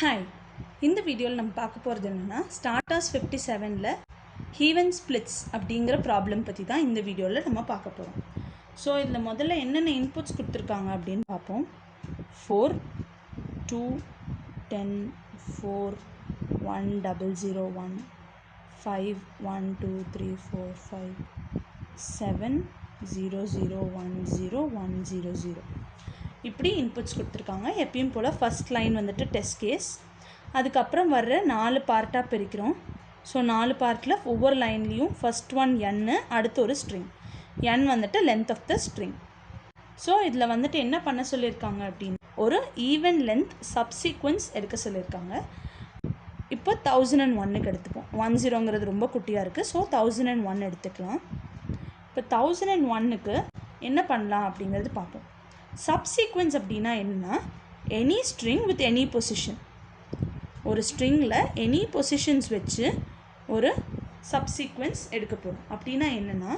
Hi, இந்த வீடியோவில் நம்ம பார்க்க போகிறது என்னென்னா ஸ்டார்டர்ஸ் 57ல் ஈவன் ஸ்ப்ளிட்ஸ் அப்படிங்கிற ப்ராப்ளம் பற்றி தான் இந்த வீடியோவில் நம்ம பார்க்க போகிறோம். ஸோ இதில் முதல்ல என்னென்ன இன்புட்ஸ் கொடுத்துருக்காங்க அப்படின்னு பார்ப்போம். 4 2 10 4 1 0 0 1 5 1 2 3 4 5 7 0 0 1 0 1 0 0 இப்படி இன்புட்ஸ் கொடுத்துருக்காங்க. எப்பயும் போல் ஃபஸ்ட் லைன் வந்துட்டு டெஸ்ட் கேஸ், அதுக்கப்புறம் வர்ற 4 பார்ட்டாக பிரிக்கிறோம். ஸோ 4 பார்ட்டில் ஒவ்வொரு லைன்லேயும் ஃபஸ்ட் ஒன் n, அடுத்து ஒரு ஸ்ட்ரிங் n வந்துட்டு length of the string. So இதில் வந்துட்டு என்ன பண்ண சொல்லியிருக்காங்க அப்படின்னு ஒரு ஈவன் லென்த் சப்சீக்வன்ஸ் எடுக்க சொல்லியிருக்காங்க. இப்போ 1001க்கு எடுத்துப்போம். 10ங்கிறது ரொம்ப குட்டியாக இருக்குது, ஸோ 1001 எடுத்துக்கலாம். இப்போ 1001க்கு என்ன பண்ணலாம் அப்படிங்கிறது பார்ப்போம். சப்சீக்வன்ஸ் அப்படின்னா என்னென்னா any string with any position. ஒரு ஸ்ட்ரிங்கில் எனி பொசிஷன்ஸ் வச்சு ஒரு சப்சீக்வன்ஸ் எடுக்க போகிறோம். அப்படின்னா என்னென்னா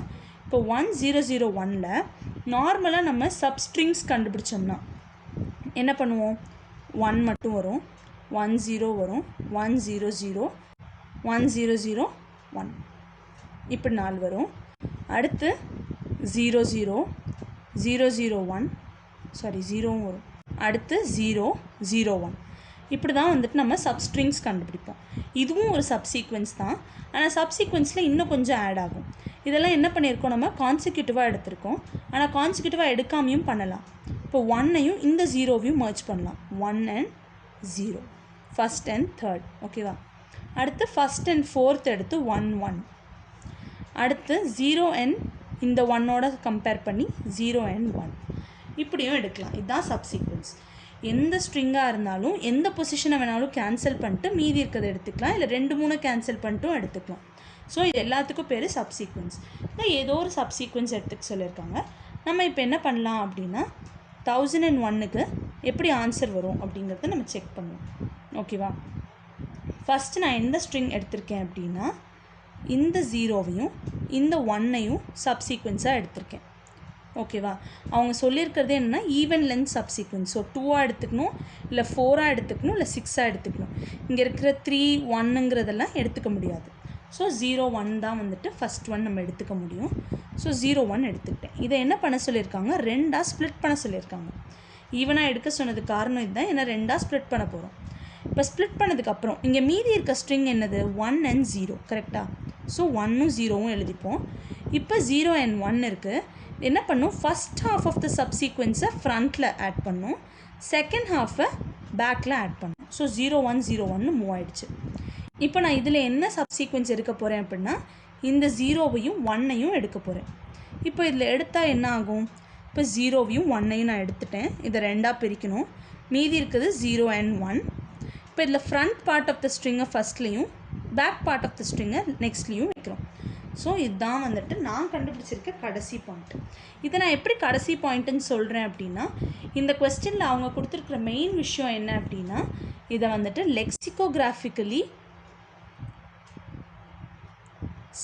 இப்போ 1001ல் நார்மலாக நம்ம சப்ஸ்ட்ரிங்ஸ் கண்டுபிடிச்சோம்னா என்ன பண்ணுவோம்? 1 மட்டும் வரும், 10 வரும், 100 100 1 இப்படி 4 வரும். அடுத்து 00 001 0 வரும். அடுத்து 0 01 இப்படி தான் வந்துட்டு நம்ம சப்ஸ்ட்ரிங்ஸ் கண்டுபிடிப்போம். இதுவும் ஒரு சப்சீக்வன்ஸ் தான், ஆனால் சப்சீக்வன்ஸில் இன்னும் கொஞ்சம் ஆட் ஆகும். இதெல்லாம் என்ன பண்ணியிருக்கோம், நம்ம கான்சிக்யூட்டிவாக எடுத்திருக்கோம். ஆனால் கான்சிக்யூட்டிவாக எடுக்காமையும் பண்ணலாம். இப்போ 1ஐயும் இந்த 0வையும் மர்ஜ் பண்ணலாம். 1 and 0, ஃபஸ்ட் அண்ட் தேர்ட். ஓகேவா? அடுத்து ஃபஸ்ட் அண்ட் ஃபோர்த் எடுத்து 1 1. அடுத்து 0 and இந்த 1ஓட கம்பேர் பண்ணி 0 and 1 இப்படியும் எடுக்கலாம். இதுதான் சப்சீக்வன்ஸ். எந்த ஸ்ட்ரிங்காக இருந்தாலும் எந்த பொசிஷனை வேணாலும் கேன்சல் பண்ணிட்டு மீதி இருக்கிறத எடுத்துக்கலாம், இல்லை 2 3 கேன்சல் பண்ணிட்டும் எடுத்துக்கலாம். ஸோ இது எல்லாத்துக்கும் பேர் சப்சீக்வன்ஸ். இல்லை ஏதோ ஒரு சப்சீக்வன்ஸ் எடுத்துக்க சொல்லியிருக்காங்க. நம்ம இப்போ என்ன பண்ணலாம் அப்படின்னா 1001க்கு எப்படி ஆன்சர் வரும் அப்படிங்கிறத நம்ம செக் பண்ணுவோம். ஓகேவா? ஃபஸ்ட்டு நான் எந்த ஸ்ட்ரிங் எடுத்திருக்கேன் அப்படின்னா இந்த 0வையும் இந்த 1ஐயும் சப்சீக்வன்ஸாக எடுத்திருக்கேன். ஓகேவா? அவங்க சொல்லியிருக்கிறது என்னென்னா ஈவன் லென்த் சப்சீக்வன்ஸ். ஸோ 2ஆக எடுத்துக்கணும், இல்லை 4ஆக எடுத்துக்கணும், இல்லை 6ஆக எடுத்துக்கணும். இங்கே இருக்கிற 3 1ங்கிறதெல்லாம் எடுத்துக்க முடியாது. ஸோ 0 1 தான் வந்துட்டு ஃபஸ்ட் ஒன் நம்ம எடுத்துக்க முடியும். ஸோ 0 1 எடுத்துக்கிட்டேன். இதை என்ன பண்ண சொல்லியிருக்காங்க? 2ஆக ஸ்ப்ளிட் பண்ண சொல்லியிருக்காங்க. ஈவனாக எடுக்க சொன்னது காரணம் இதுதான், ஏன்னா 2ஆக ஸ்ப்ளிட் பண்ண போகிறோம். இப்போ ஸ்ப்ளிட் பண்ணதுக்கப்புறம் இங்கே மீதி இருக்க ஸ்ட்ரிங் என்னது? 1 and 0. கரெக்டாக? ஸோ 1ம் 0வும் எழுதிப்போம். இப்போ 0 and 1 இருக்குது. என்ன பண்ணும்? ஃபஸ்ட் ஹாஃப் ஆஃப் த சப்சீக்வன்ஸை ஃப்ரண்ட்டில் ஆட் பண்ணும், செகண்ட் ஹாஃபை பேக்கில் ஆட் பண்ணும். ஸோ 0 1 0 1 மூவ் ஆகிடுச்சு. இப்போ நான் இதில் என்ன சப்சீக்வன்ஸ் எடுக்க போகிறேன் அப்படின்னா இந்த 0வையும் 1ஐயும் எடுக்க போகிறேன். இப்போ இதில் எடுத்தால் என்ன ஆகும்? இப்போ 0வையும் 1ஐயும் நான் எடுத்துட்டேன். இதை 2ஆக பிரிக்கணும். மீதி இருக்குது 0 and 1. இப்போ இதில் ஃப்ரண்ட் பார்ட் ஆஃப் த ஸ்ட்ரிங்கை ஃபஸ்ட்லேயும் பேக் பார்ட் ஆஃப் த ஸ்ட்ரிங்கை நெக்ஸ்ட்லேயும் வைக்கிறோம். ஸோ இதுதான் வந்துட்டு நான் கண்டுபிடிச்சிருக்க கடைசி பாயிண்ட். இதை நான் எப்படி கடைசி பாயிண்ட்டுன்னு சொல்கிறேன் அப்படின்னா இந்த கொஸ்டினில் அவங்க கொடுத்துருக்குற மெயின் விஷயம் என்ன அப்படின்னா இதை வந்துட்டு லெக்சிகோகிராஃபிக்கலி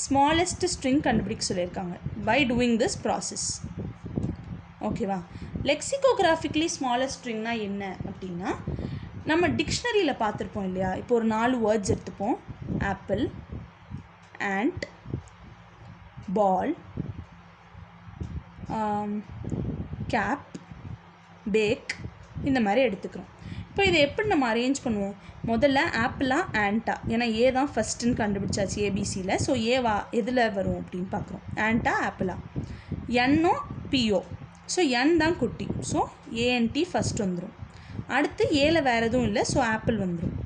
ஸ்மாலஸ்ட் ஸ்ட்ரிங் கண்டுபிடிக்க சொல்லியிருக்காங்க பை டூயிங் திஸ் ப்ராசஸ். ஓகேவா? லெக்சிகோகிராஃபிக்கலி ஸ்மாலஸ்ட் ஸ்ட்ரிங்னா என்ன அப்படின்னா நம்ம டிக்ஷனரியில் பார்த்துருப்போம் இல்லையா? இப்போ ஒரு 4 வேர்ட்ஸ் எடுத்துப்போம். Apple, ant, ball, cap, bag, இந்த மாதிரி எடுத்துக்கிறோம். இப்போ இதை எப்படி நம்ம அரேஞ்ச் பண்ணுவோம்? முதல்ல ஆப்பிளா ஆண்டா, ஏன்னா ஏ தான் ஃபஸ்ட்டுன்னு கண்டுபிடிச்சாச்சு ஏபிசியில். ஸோ ஏவா எதில் வரும் அப்படின்னு பார்க்குறோம். ஆண்டா ஆப்பிளா, என்னோ பிஓ. ஸோ என் தான் குட்டி, ஸோ ஏஎன்டி ஃபஸ்ட் வந்துடும். அடுத்து ஏல வேறு எதுவும் இல்லை, ஸோ ஆப்பிள் வந்துடும்.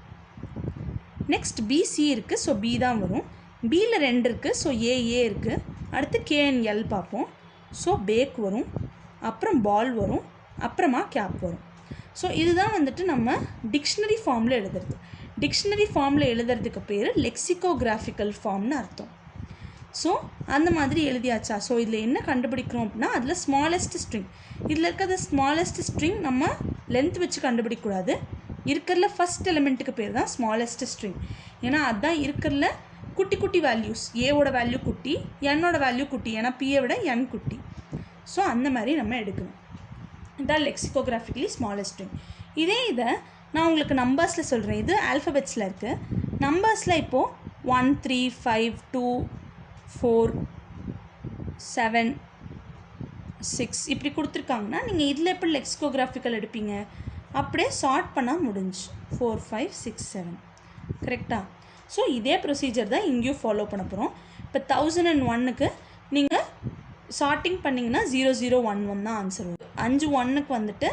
நெக்ஸ்ட் பிசி இருக்குது, ஸோ பி தான் வரும். பியில் 2 இருக்குது, ஸோ ஏஏ இருக்குது. அடுத்து கேஎன்எல் பார்ப்போம். ஸோ பேக் வரும், அப்புறம் பால் வரும், அப்புறமா கேப் வரும். ஸோ இதுதான் வந்துட்டு நம்ம டிக்ஷனரி ஃபார்மில் எழுதுறது. டிக்ஷனரி ஃபார்மில் எழுதுறதுக்கு பேர் லெக்சிகோகிராஃபிக்கல் ஃபார்ம்னு அர்த்தம். ஸோ அந்த மாதிரி எழுதியாச்சா? ஸோ இதில் என்ன கண்டுபிடிக்கிறோம் அப்படின்னா அதில் ஸ்மாலஸ்ட் ஸ்ட்ரிங், இதில் இருக்கிறது ஸ்மாலஸ்ட் ஸ்ட்ரிங் நம்ம லென்த் வச்சு கண்டுபிடிக்கக்கூடாது. இருக்கிறதுல ஃபஸ்ட் எலிமெண்ட்டுக்கு பேர் தான் ஸ்மாலஸ்ட் ஸ்ட்ரிங். ஏன்னா அதுதான் இருக்கிறதுல குட்டி குட்டி வேல்யூஸ். ஏவோட வேல்யூ குட்டி, என்னோட வேல்யூ குட்டி, ஏன்னா பியை விட என் குட்டி. ஸோ அந்த மாதிரி நம்ம எடுக்கணும். இதான் லெக்சிகோகிராஃபிக்கலி ஸ்மாலஸ்ட் ஸ்ட்ரிங். இதே இதை நான் உங்களுக்கு நம்பர்ஸில் சொல்கிறேன், இது ஆல்ஃபபெட்ஸில் இருக்குது. நம்பர்ஸில் இப்போது 1 3 5 2 4 7 6 இப்படி கொடுத்துருக்காங்கன்னா நீங்கள் இதில் எப்படி லெக்சிகோகிராஃபிக்கல் எடுப்பீங்க? அப்படியே சார்ட் பண்ணால் முடிஞ்சு 4 5 6 7 கரெக்டாக. ஸோ இதே ப்ரொசீஜர் தான் இங்கேயும் ஃபாலோ பண்ண போகிறோம். இப்போ 1001க்கு நீங்கள் சார்ட்டிங் பண்ணிங்கன்னா 0011 தான் ஆன்சர் வரும். 5 1க்கு வந்துட்டு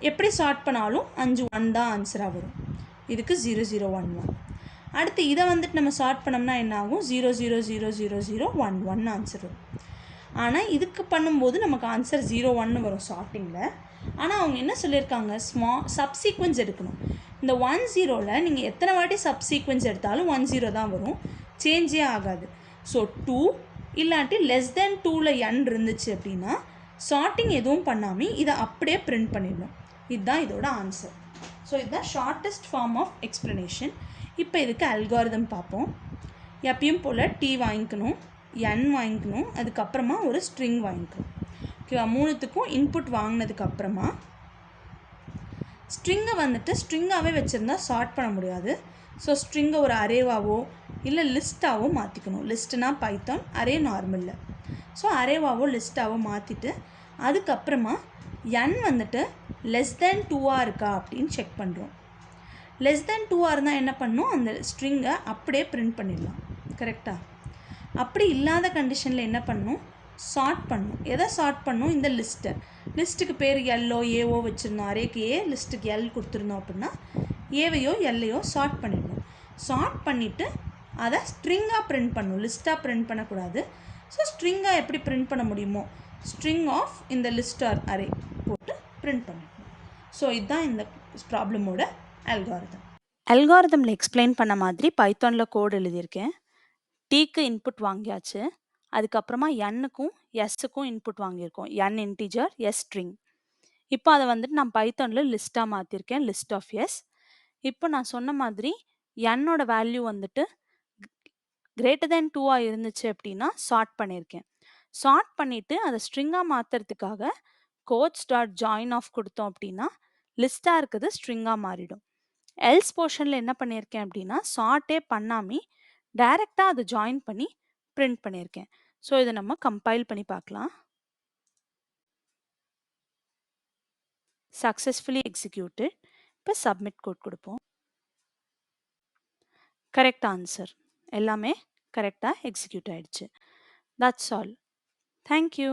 எப்படி சார்ட் பண்ணாலும் 5 1 தான் ஆன்சராக வரும். இதுக்கு 0011. அடுத்து இதை வந்துட்டு நம்ம சார்ட் பண்ணோம்னா என்ன ஆகும்? 000001 ஆன்சர் வரும். ஆனால் இதுக்கு பண்ணும்போது நமக்கு ஆன்சர் 01 வரும் சார்ட்டிங்கில். ஆனால் அவங்க என்ன சொல்லியிருக்காங்க, சப்சீக்வன்ஸ் எடுக்கணும். இந்த 10ல் நீங்கள் எத்தனை வாட்டி சப்சீக்வன்ஸ் எடுத்தாலும் 10 தான் வரும், சேஞ்சே ஆகாது. ஸோ 2 இல்லாட்டி லெஸ் தென் 2ல் n இருந்துச்சு அப்படின்னா சார்ட்டிங் எதுவும் பண்ணாமல் இதை அப்படியே பிரிண்ட் பண்ணிடணும். இதுதான் இதோட ஆன்சர். ஸோ இதுதான் ஷார்ட்டஸ்ட் ஃபார்ம் ஆஃப் எக்ஸ்ப்ளனேஷன். இப்போ இதுக்கு அல்காரிதம் பார்ப்போம். எப்பயும் போல் டி வாங்கிக்கணும், n வாங்கிக்கணும், அதுக்கப்புறமா ஒரு ஸ்ட்ரிங் வாங்கிக்கணும். ஓகேவா? மூணுத்துக்கும் இன்புட் வாங்கினதுக்கப்புறமா ஸ்ட்ரிங்கை வந்துட்டு ஸ்ட்ரிங்காகவே வச்சுருந்தா சார்ட் பண்ண முடியாது. ஸோ ஸ்ட்ரிங்கை ஒரு அரேவாவோ இல்லை லிஸ்ட்டாவோ மாற்றிக்கணும். லிஸ்ட்டுனா பைத்தான், அரே நார்மலில். ஸோ அரேவாவோ லிஸ்ட்டாவோ மாற்றிட்டு அதுக்கப்புறமா n வந்துட்டு லெஸ் தென் 2ஆக இருக்கா அப்படின்னு செக் பண்ணுறோம். லெஸ் தென் 2ஆக இருந்தால் என்ன பண்ணணும்? அந்த ஸ்ட்ரிங்கை அப்படியே பிரிண்ட் பண்ணிடலாம். கரெக்டாக? அப்படி இல்லாத கண்டிஷனில் என்ன பண்ணணும்? சார்ட் பண்ணணும். எதை சார்ட் பண்ணணும்? இந்த லிஸ்ட்டுக்கு பேர் எல்லோ ஏவோ வச்சுருந்தோம். அரேக்கு ஏ, லிஸ்ட்டுக்கு எல் கொடுத்துருந்தோம் அப்படின்னா ஏவையோ எல்லையோ சார்ட் பண்ணிடணும். சார்ட் பண்ணிவிட்டு அதை ஸ்ட்ரிங்காக பிரிண்ட் பண்ணணும், லிஸ்ட்டாக பிரிண்ட் பண்ணக்கூடாது. ஸோ ஸ்ட்ரிங்காக எப்படி பிரிண்ட் பண்ண முடியுமோ ஸ்ட்ரிங் ஆஃப் இந்த லிஸ்ட் ஆர் அரே போட்டு பிரிண்ட் பண்ணிடணும். ஸோ இதுதான் இந்த ப்ராப்ளமோட அல்காரிதம். அல்காரிதமில் எக்ஸ்பிளைன் பண்ண மாதிரி பைத்தானில் கோட் எழுதியிருக்கேன். டீக்கு இன்புட் வாங்கியாச்சு, அதுக்கப்புறமா எண்ணுக்கும் எஸ்ஸுக்கும் இன்புட் வாங்கியிருக்கோம். என் இன்டிஜர், எஸ் ஸ்ட்ரிங். இப்போ அதை வந்துட்டு நான் பைத்தானில் லிஸ்ட்டாக மாற்றிருக்கேன், லிஸ்ட் ஆஃப் எஸ். இப்போ நான் சொன்ன மாதிரி என்னோட வேல்யூ வந்துட்டு கிரேட்டர் தேன் 2ஆக இருந்துச்சு அப்படின்னா சார்ட் பண்ணியிருக்கேன். சார்ட் பண்ணிவிட்டு அதை ஸ்ட்ரிங்காக மாற்றுறதுக்காக கோட்ஸ் டாட் ஜாயின் ஆஃப் கொடுத்தோம் அப்படின்னா லிஸ்ட்டாக இருக்குது ஸ்ட்ரிங்காக மாறிடும். எல்ஸ் போர்ஷனில் என்ன பண்ணியிருக்கேன் அப்படின்னா சார்ட்டே பண்ணாமல் டைரெக்டாக அதை ஜாயின் பண்ணி பிரிண்ட் பண்ணியிருக்கேன். ஸோ இதை நம்ம கம்பைல் பண்ணி பார்க்கலாம். Successfully executed. இப்போ சப்மிட் கோட் கொடுப்போம். கரெக்ட் ஆன்சர், எல்லாமே கரெக்டாக எக்ஸிக்யூட் ஆயிடுச்சு. That's all. தேங்க்யூ.